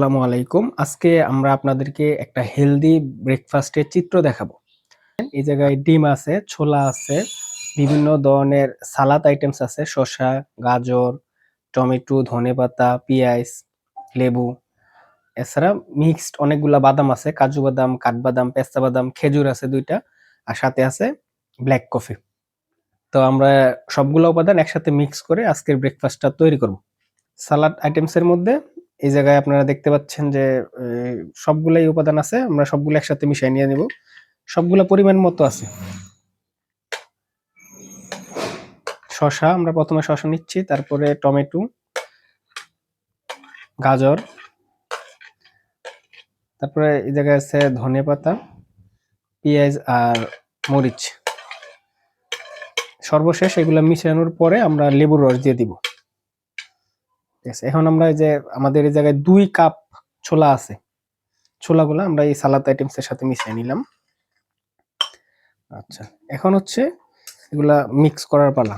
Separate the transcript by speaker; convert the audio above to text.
Speaker 1: আসসালামু আলাইকুম। আজকে আমরা আপনাদেরকে একটা হেলদি ব্রেকফাস্টের চিত্র দেখাবো। এই জায়গায় ডিম আছে, ছোলা আছে, বিভিন্ন ধরনের সালাদ আইটেমস আছে, শসা, গাজর, টমেটো, ধনেপাতা, পেঁয়াজ, লেবু। এছাড়া মিক্সড অনেকগুলা বাদাম আছে, কাজু বাদাম, কাঠবাদাম, পেস্তা বাদাম, খেজুর আছে ২ টা, আর সাথে আছে ব্লাক কফি। তো আমরা সবগুলা উপাদান একসাথে মিক্স করে আজকের ব্রেকফাস্টটা তৈরি করব। সালাদ আইটেমস এর মধ্যে এই জায়গায় আপনারা দেখতে পাচ্ছেন যে সবগুলাই উপাদান আছে, আমরা সবগুলো একসাথে মিশিয়ে নিয়ে নিব। সবগুলা পরিমাণ মতো আছে। শসা, আমরা প্রথমে শসা নিচ্ছি, তারপরে টমেটো, গাজর, তারপরে এই জায়গায় আছে ধনেপাতা, পেঁয়াজ আর মরিচ। সর্বশেষ এগুলা মিশানোর পরে আমরা লেবুর রস দিয়ে দিব। ঠিক আছে, এখন আমরা এই যে আমাদের এই জায়গায় ২ কাপ ছোলা আছে, ছোলাগুলা আমরা এই সালাদ আইটেমস এর সাথে মিশিয়ে নিলাম। আচ্ছা, এখন হচ্ছে এগুলা মিক্স করার পালা।